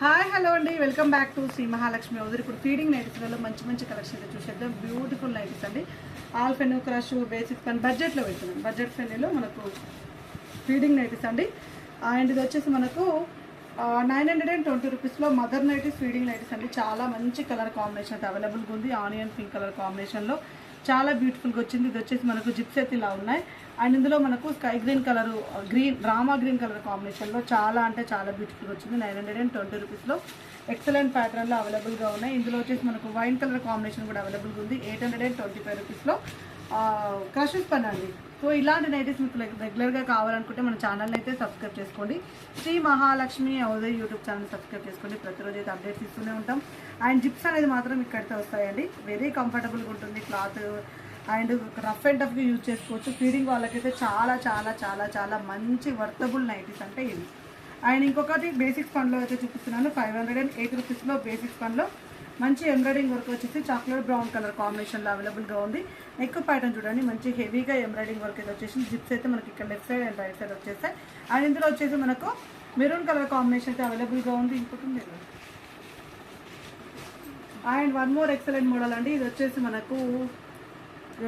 Hi hello అండి, welcome back to Shri Mahalakshmi house. ఇప్పుడు feeding నైటీస్లలో మంచి మంచి కలెక్షన్ చూసేద్దాం. బ్యూటిఫుల్ నైటీస్ అండి. ఆల్ ఫెన్యూ క్రష్ బేసిక్ పని బడ్జెట్లో వెళ్తున్నాం. బడ్జెట్ ఫెన్యూలో మనకు ఫీడింగ్ నైటీస్ అండి. అండ్ ఇది వచ్చేసి మనకు 920 రూపీస్లో మదర్ నైటీస్ ఫీడింగ్ నైటీస్ అండి. చాలా మంచి కలర్ కాంబినేషన్ అయితే అవైలబుల్గా ఉంది. ఆనియన్ పింక్ కలర్ కాంబినేషన్లో చాలా బ్యూటిఫుల్గా వచ్చింది. ఇది వచ్చేసి మనకు జిప్స్ అయితే ఇలా ఉన్నాయి. అండ్ ఇందులో మనకు sky green colour, Rama green colour కాంబినేషన్లో చాలా అంటే చాలా బ్యూటిఫుల్గా వచ్చింది. 920 రూపీస్లో ఎక్సలెంట్ ప్యాటర్న్లో అవైలబుల్గా ఉన్నాయి. ఇందులో వచ్చేసి మనకు వైన్ కలర్ కాంబినేషన్ కూడా అవైలబుల్గా ఉంది. 825 రూపీస్లో క్రషెస్ పని అండి. సో ఇలాంటి నైటీస్ మీకు రెగ్యులర్గా కావాలనుకుంటే మన ఛానల్ని అయితే సబ్స్క్రైబ్ చేసుకోండి. Shri Mahalakshmi house YouTube channel subscribe చేసుకోండి. ప్రతిరోజు అయితే అప్డేట్స్ ఇస్తూనే ఉంటాం. అండ్ జిప్స్ అనేది మాత్రం ఇక్కడితే వస్తాయండి. వెరీ కంఫర్టబుల్గా ఉంటుంది క్లాత్. అండ్ రఫ్ అండ్ టఫ్గా యూజ్ చేసుకోవచ్చు. ఫీడింగ్ వాళ్ళకైతే చాలా చాలా చాలా చాలా మంచి వర్తబుల్ నైటీస్ అంటే ఇవి. అండ్ ఇంకొకటి బేసిక్స్ ఫండ్లో అయితే చూపిస్తున్నాను. 508 రూపీస్లో బేసిక్స్ ఫండ్లో మంచి ఎంబ్రాయిడింగ్ వర్క్ వచ్చేసి చాక్లెట్ బ్రౌన్ కలర్ కాంబినేషన్లో అవైలబుల్గా ఉంది. నెక్ ప్యాటర్న్ చూడండి, మంచి హెవీగా ఎంబ్రాయిడింగ్ వర్క్ అయితే వచ్చేసి జిప్స్ అయితే మనకి ఇక్కడ left side and right side వచ్చేస్తాయి. అండ్ ఇందులో వచ్చేసి మనకు మెరూన్ కలర్ కాంబినేషన్ అయితే అవైలబుల్గా ఉంది. ఇంకొకటి and one more excellent model అండి. ఇది వచ్చేసి మనకు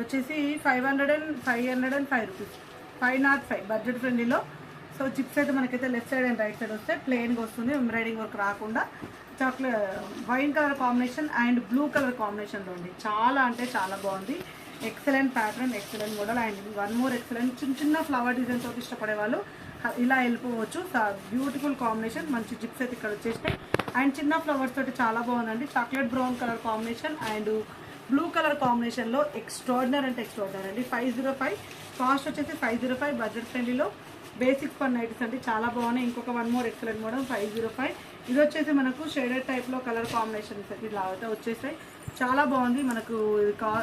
505 రూపీస్, 505 బడ్జెట్ ఫ్రెండ్లీలో. సో జిప్స్ అయితే మనకైతే left side and right side వస్తే ప్లెయిన్గా వస్తుంది, ఎంబ్రాయిడింగ్ వర్క్ రాకుండా. Chocolate wine colour combination and blue colour కాంబినేషన్లో ఉంది. చాలా అంటే చాలా బాగుంది. Excellent pattern, excellent model. And one more excellent చిన్న చిన్న ఫ్లవర్ డిజైన్ తోటి ఇష్టపడే వాళ్ళు ఇలా వెళ్ళిపోవచ్చు. Beautiful combination. మంచి జిప్స్ అయితే ఇక్కడ వచ్చేసినాయి. అండ్ చిన్న ఫ్లవర్స్ తోటి చాలా బాగుందండి. Chocolate brown colour combination and blue colour కాంబినేషన్లో ఎక్స్ట్రాడినరీ అంటే ఎక్స్ట్రాడినరీ అండి. 505 కాస్ట్ వచ్చేసి 505 బడ్జెట్ ఫ్రెండ్లీలో బేసిక్స్ పర్ నైటీస్ అంటే చాలా బాగున్నాయి. ఇంకొక వన్ మోర్ ఎక్సలెంట్ మోడల్ 505. ఇది వచ్చేసి మనకు షేడెడ్ టైప్లో కలర్ కాంబినేషన్స్ అయితే ఇలా అయితే వచ్చేసాయి. చాలా బాగుంది. మనకు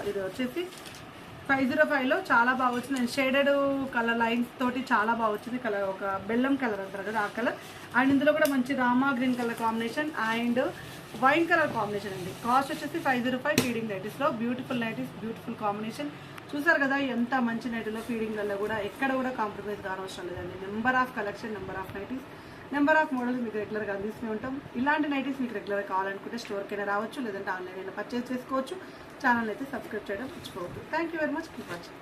ఇది వచ్చేసి 505లో చాలా బాగా వచ్చింది. అండ్ షేడెడ్ కలర్ లైన్స్ తోటి చాలా బాగా వచ్చింది. కలర్ ఒక బెల్లం కలర్ అంటారు కదా, ఆ కలర్. అండ్ ఇందులో కూడా మంచి rama green colour combination and wine colour combination అండి. కాస్ట్ వచ్చేసి 505 ఫీడింగ్ నైటీస్లో. Beautiful nighties, beautiful combination. చూసారు కదా ఎంత మంచి నైటీలో ఫీడింగ్లలో కూడా ఎక్కడ కూడా కాంప్రమైజ్ కానవసరం లేదండి. Number of collection, number of nighties, number of models మీకు రెగ్యులర్గా అందిస్తూనే ఉంటాం. ఇలాంటి నైటీస్ మీకు రెగ్యులర్గా కావాలనుకుంటే స్టోర్కైనా రావచ్చు, లేదంటే ఆన్లైన్ అయినా పర్చేస్ చేసుకోవచ్చు. ఛానల్ అయితే సబ్స్క్రైబ్ చేయడం మర్చిపోవద్దు. Thank you very much. Keep watching.